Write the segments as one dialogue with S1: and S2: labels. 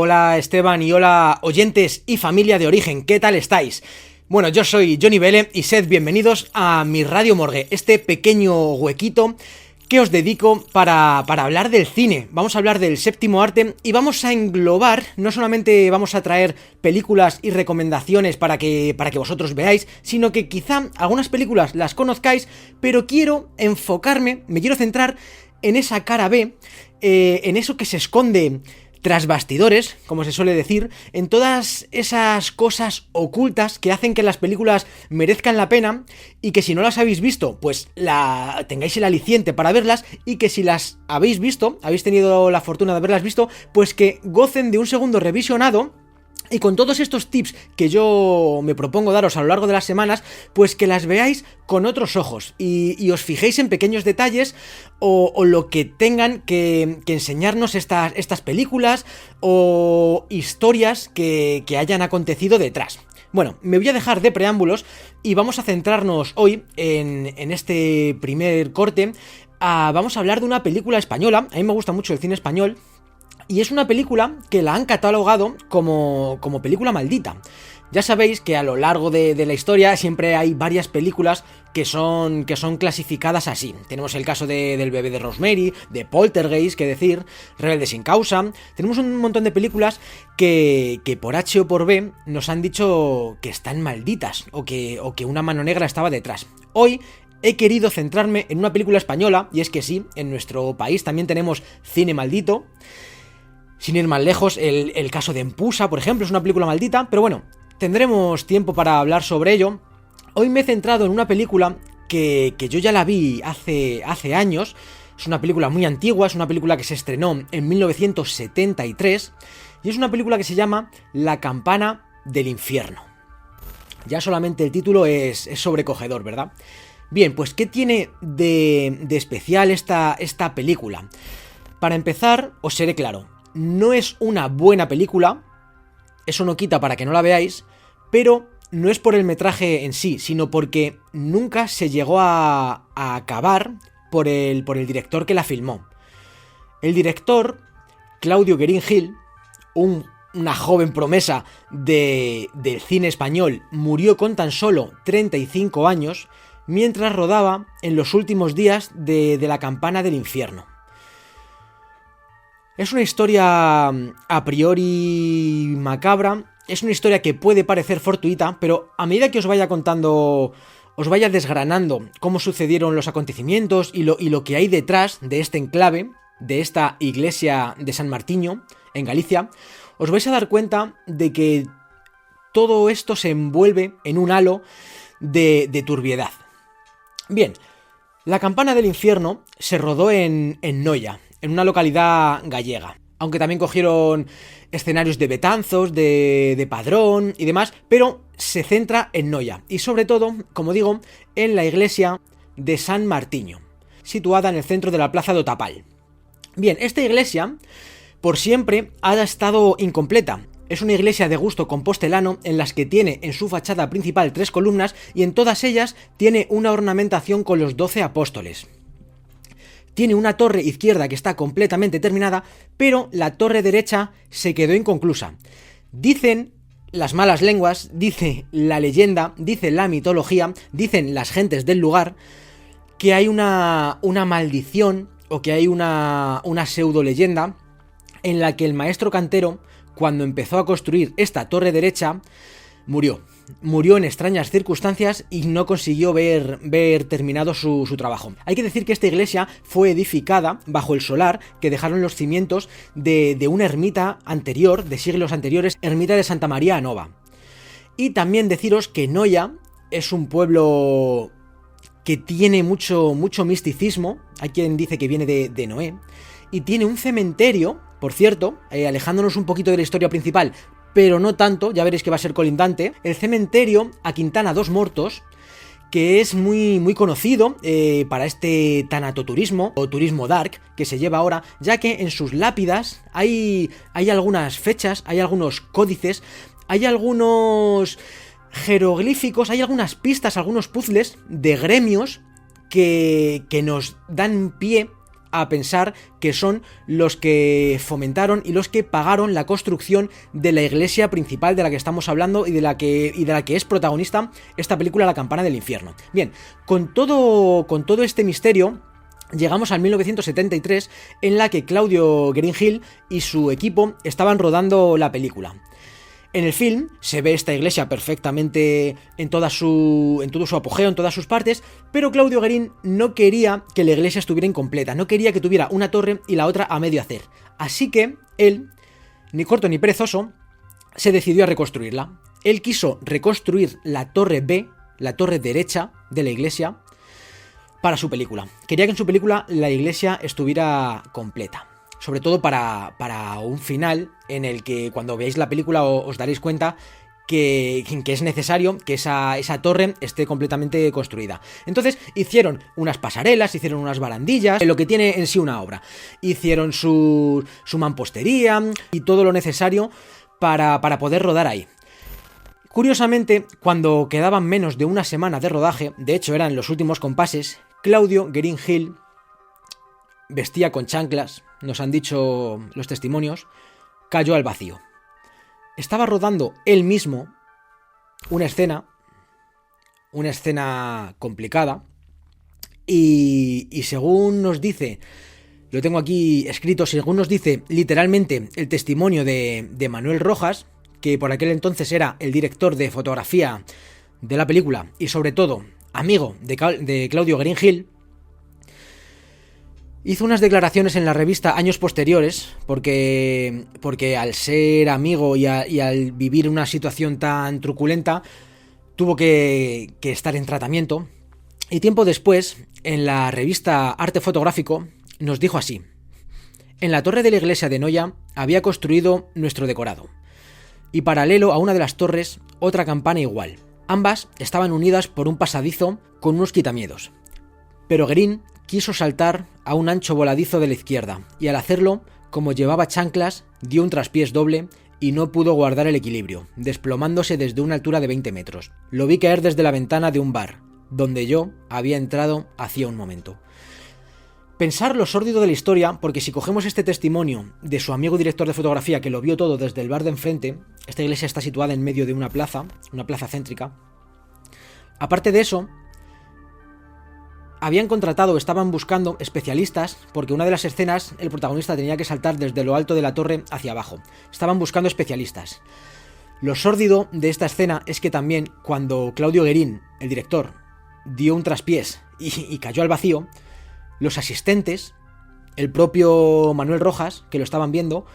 S1: Hola Esteban y hola oyentes y familia de origen, ¿qué tal estáis? Bueno, yo soy Johnny Vele y sed bienvenidos a mi Radio Morgue, este pequeño huequito que os dedico para hablar del cine. Vamos a hablar del séptimo arte y vamos a englobar, no solamente vamos a traer películas y recomendaciones para que vosotros veáis, sino que quizá algunas películas las conozcáis, pero quiero enfocarme, me quiero centrar en esa cara B, en eso que se esconde tras bastidores, como se suele decir, en todas esas cosas ocultas que hacen que las películas merezcan la pena y que si no las habéis visto, pues tengáis el aliciente para verlas, y que si las habéis visto, habéis tenido la fortuna de haberlas visto, pues que gocen de un segundo revisionado. Y con todos estos tips que yo me propongo daros a lo largo de las semanas, pues que las veáis con otros ojos y os fijéis en pequeños detalles o lo que tengan que enseñarnos estas películas o historias que hayan acontecido detrás. Bueno, me voy a dejar de preámbulos y vamos a centrarnos hoy en este primer corte. Vamos a hablar de una película española. A mí me gusta mucho el cine español. Y es una película que la han catalogado como película maldita. Ya sabéis que a lo largo de la historia siempre hay varias películas que son clasificadas así. Tenemos el caso del bebé de Rosemary, de Poltergeist, que decir, Rebelde sin causa. Tenemos un montón de películas que por H o por B nos han dicho que están malditas o que una mano negra estaba detrás. Hoy he querido centrarme en una película española, y es que sí, en nuestro país también tenemos cine maldito. Sin ir más lejos, el caso de Empusa, por ejemplo, es una película maldita, pero bueno, tendremos tiempo para hablar sobre ello. Hoy me he centrado en una película que yo ya la vi hace años. Es una película muy antigua, es una película que se estrenó en 1973 y es una película que se llama La campana del infierno. Ya solamente el título es sobrecogedor, ¿verdad? Bien, pues ¿qué tiene de especial esta película? Para empezar, os seré claro. No es una buena película, eso no quita para que no la veáis, pero no es por el metraje en sí, sino porque nunca se llegó a acabar por el director que la filmó. El director, Claudio Guerín Gil, una joven promesa del cine español, murió con tan solo 35 años mientras rodaba en los últimos días de La campana del infierno. Es una historia a priori macabra, es una historia que puede parecer fortuita, pero a medida que os vaya contando, os vaya desgranando cómo sucedieron los acontecimientos y lo que hay detrás de este enclave, de esta iglesia de San Martiño, en Galicia, os vais a dar cuenta de que todo esto se envuelve en un halo de turbiedad. Bien, La campana del infierno se rodó en Noia, en una localidad gallega, aunque también cogieron escenarios de Betanzos, de Padrón y demás, pero se centra en Noia y sobre todo, como digo, en la iglesia de San Martiño, situada en el centro de la plaza de Otapal. Bien, esta iglesia por siempre ha estado incompleta. Es una iglesia de gusto compostelano en las que tiene en su fachada principal 3 columnas y en todas ellas tiene una ornamentación con los 12 apóstoles. Tiene una torre izquierda que está completamente terminada, pero la torre derecha se quedó inconclusa. Dicen las malas lenguas, dice la leyenda, dice la mitología, dicen las gentes del lugar, que hay una maldición o que hay una pseudo leyenda en la que el maestro cantero, cuando empezó a construir esta torre derecha, murió en extrañas circunstancias y no consiguió ver terminado su trabajo. Hay que decir que esta iglesia fue edificada bajo el solar que dejaron los cimientos de una ermita anterior, de siglos anteriores, ermita de Santa María a Nova. Y también deciros que Noia es un pueblo que tiene mucho misticismo. Hay quien dice que viene de Noé, y tiene un cementerio, por cierto, alejándonos un poquito de la historia principal, pero no tanto, ya veréis que va a ser colindante, el cementerio a Quintana dos Mortos, que es muy conocido para este tanatoturismo o turismo dark que se lleva ahora, ya que en sus lápidas hay algunas fechas, hay algunos códices, hay algunos jeroglíficos, hay algunas pistas, algunos puzzles de gremios que nos dan pie a pensar que son los que fomentaron y los que pagaron la construcción de la iglesia principal de la que estamos hablando y de la que es protagonista esta película, La campana del infierno. Bien, con todo este misterio llegamos al 1973, en la que Claudio Greenhill y su equipo estaban rodando la película. En el film se ve esta iglesia perfectamente en todo su apogeo, en todas sus partes, pero Claudio Guerin no quería que la iglesia estuviera incompleta, no quería que tuviera una torre y la otra a medio hacer. Así que él, ni corto ni perezoso, se decidió a reconstruirla. Él quiso reconstruir la torre B, la torre derecha de la iglesia, para su película. Quería que en su película la iglesia estuviera completa. Sobre todo para un final en el que cuando veáis la película os daréis cuenta que es necesario que esa torre esté completamente construida. Entonces hicieron unas pasarelas, hicieron unas barandillas, lo que tiene en sí una obra. Hicieron su mampostería y todo lo necesario para poder rodar ahí. Curiosamente, cuando quedaban menos de una semana de rodaje, de hecho eran los últimos compases, Claudio Greenhill vestía con chanclas, nos han dicho los testimonios, cayó al vacío. Estaba rodando él mismo una escena complicada, y según nos dice, lo tengo aquí escrito, según nos dice literalmente el testimonio de Manuel Rojas, que por aquel entonces era el director de fotografía de la película y sobre todo amigo de Claudio Greenhill, hizo unas declaraciones en la revista años posteriores, porque al ser amigo y al vivir una situación tan truculenta, tuvo que estar en tratamiento. Y tiempo después, en la revista Arte Fotográfico, nos dijo así: en la torre de la iglesia de Noya había construido nuestro decorado, y paralelo a una de las torres, otra campana igual. Ambas estaban unidas por un pasadizo con unos quitamiedos. Pero Green quiso saltar a un ancho voladizo de la izquierda, y al hacerlo, como llevaba chanclas, dio un traspiés doble y no pudo guardar el equilibrio, desplomándose desde una altura de 20 metros. Lo vi caer desde la ventana de un bar, donde yo había entrado hacía un momento. Pensar lo sórdido de la historia, porque si cogemos este testimonio de su amigo director de fotografía que lo vio todo desde el bar de enfrente, esta iglesia está situada en medio de una plaza céntrica. Aparte de eso, estaban buscando especialistas, porque una de las escenas el protagonista tenía que saltar desde lo alto de la torre hacia abajo. Estaban buscando especialistas. Lo sórdido de esta escena es que también cuando Claudio Guerin, el director, dio un traspiés y cayó al vacío, los asistentes, el propio Manuel Rojas, que lo estaban viendo,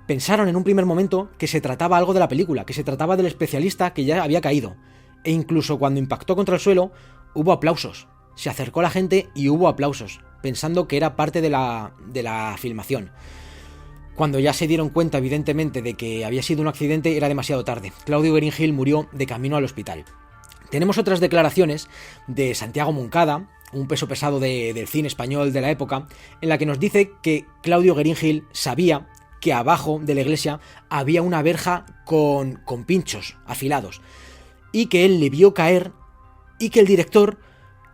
S1: pensaron en un primer momento que se trataba algo de la película, que se trataba del especialista que ya había caído. E incluso cuando impactó contra el suelo, hubo aplausos. Se acercó la gente y hubo aplausos, pensando que era parte de la filmación. Cuando ya se dieron cuenta, evidentemente, de que había sido un accidente, era demasiado tarde. Claudio Greenhill murió de camino al hospital. Tenemos otras declaraciones de Santiago Moncada, un peso pesado del cine español de la época, en la que nos dice que Claudio Greenhill sabía que abajo de la iglesia había una verja con pinchos afilados, y que él le vio caer y que el director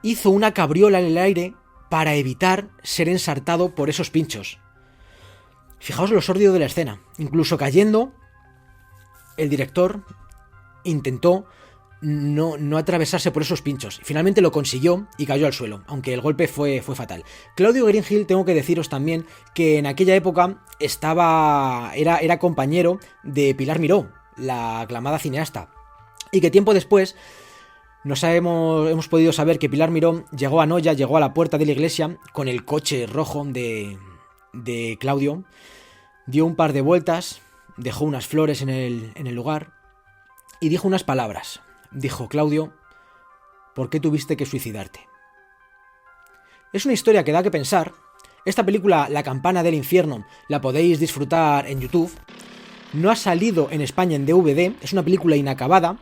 S1: hizo una cabriola en el aire para evitar ser ensartado por esos pinchos. Fijaos lo sórdido de la escena. Incluso cayendo, el director intentó no atravesarse por esos pinchos. Finalmente lo consiguió y cayó al suelo, aunque el golpe fue fatal. Claudio Greenhill, tengo que deciros también que en aquella época era compañero de Pilar Miró, la aclamada cineasta, y que tiempo después hemos podido saber que Pilar Miró llegó a Noya, llegó a la puerta de la iglesia con el coche rojo de Claudio, dio un par de vueltas, dejó unas flores en el lugar y dijo unas palabras. Dijo: Claudio, ¿por qué tuviste que suicidarte? Es una historia que da que pensar. Esta película, La campana del infierno, la podéis disfrutar en YouTube. No ha salido en España en DVD, es una película inacabada.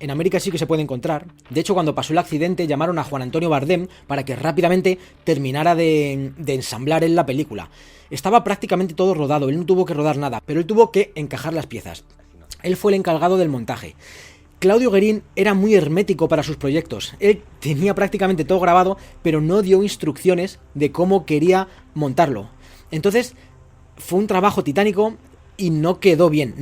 S1: En América sí que se puede encontrar. De hecho, cuando pasó el accidente llamaron a Juan Antonio Bardem para que rápidamente terminara de ensamblar en la película. Estaba prácticamente todo rodado, él no tuvo que rodar nada, pero él tuvo que encajar las piezas. Él fue el encargado del montaje. Claudio Guerin era muy hermético para sus proyectos. Él tenía prácticamente todo grabado, pero no dio instrucciones de cómo quería montarlo. Entonces, fue un trabajo titánico y no quedó bien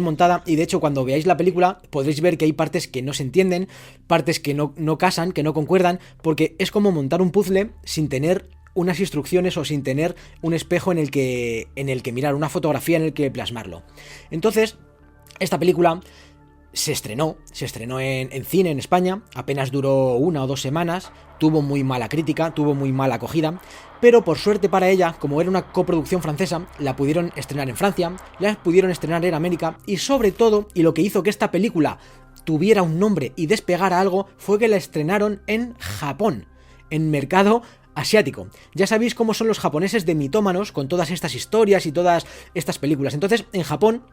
S1: montada, y de hecho cuando veáis la película podréis ver que hay partes que no se entienden, partes que no casan, que no concuerdan, porque es como montar un puzzle sin tener unas instrucciones o sin tener un espejo en el que mirar, una fotografía en el que plasmarlo. Entonces, esta película se estrenó en cine en España, apenas duró 1 o 2 semanas, tuvo muy mala crítica, tuvo muy mala acogida, pero por suerte para ella, como era una coproducción francesa, la pudieron estrenar en Francia, la pudieron estrenar en América, y sobre todo, y lo que hizo que esta película tuviera un nombre y despegara algo, fue que la estrenaron en Japón, en mercado asiático. Ya sabéis cómo son los japoneses de mitómanos con todas estas historias y todas estas películas. Entonces, en Japón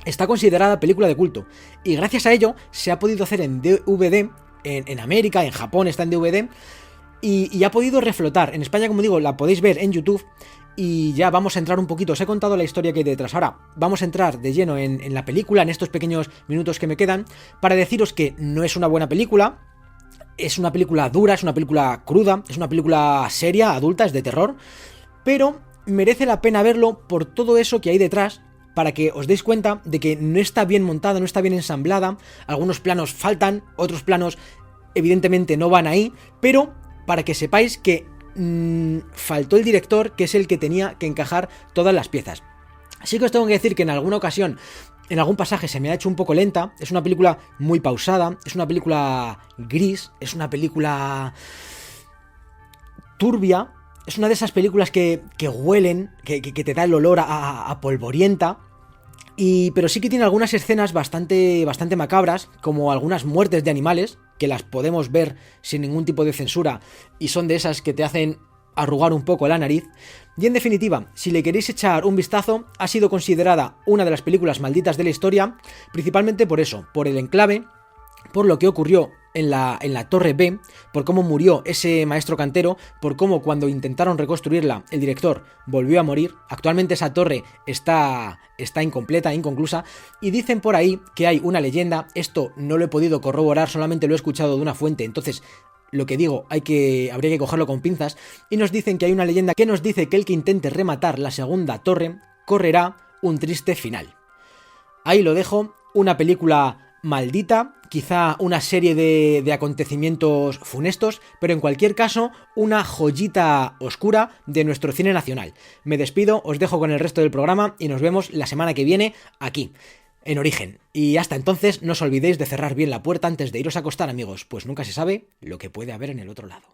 S1: está considerada película de culto, y gracias a ello se ha podido hacer en DVD, en América, en Japón está en DVD, y ha podido reflotar. En España, como digo, la podéis ver en YouTube, y ya vamos a entrar un poquito. Os he contado la historia que hay detrás. Ahora vamos a entrar de lleno en la película, en estos pequeños minutos que me quedan, para deciros que no es una buena película. Es una película dura, es una película cruda, es una película seria, adulta, es de terror, pero merece la pena verlo por todo eso que hay detrás, para que os deis cuenta de que no está bien montada, no está bien ensamblada, algunos planos faltan, otros planos evidentemente no van ahí, pero para que sepáis que faltó el director, que es el que tenía que encajar todas las piezas. Así que os tengo que decir que en alguna ocasión, en algún pasaje se me ha hecho un poco lenta, es una película muy pausada, es una película gris, es una película turbia, es una de esas películas que huelen, que te da el olor a polvorienta, pero sí que tiene algunas escenas bastante macabras, como algunas muertes de animales, que las podemos ver sin ningún tipo de censura, y son de esas que te hacen arrugar un poco la nariz. Y en definitiva, si le queréis echar un vistazo, ha sido considerada una de las películas malditas de la historia, principalmente por eso, por el enclave, por lo que ocurrió en la Torre B, por cómo murió ese maestro cantero, por cómo cuando intentaron reconstruirla el director volvió a morir. Actualmente esa torre está incompleta, inconclusa, y dicen por ahí que hay una leyenda. Esto no lo he podido corroborar, solamente lo he escuchado de una fuente, entonces lo que digo habría que cogerlo con pinzas, y nos dicen que hay una leyenda que nos dice que el que intente rematar la segunda torre correrá un triste final. Ahí lo dejo, una película maldita, quizá una serie de acontecimientos funestos, pero en cualquier caso una joyita oscura de nuestro cine nacional. Me despido, os dejo con el resto del programa y nos vemos la semana que viene aquí, en Origen. Y hasta entonces no os olvidéis de cerrar bien la puerta antes de iros a acostar, amigos, pues nunca se sabe lo que puede haber en el otro lado.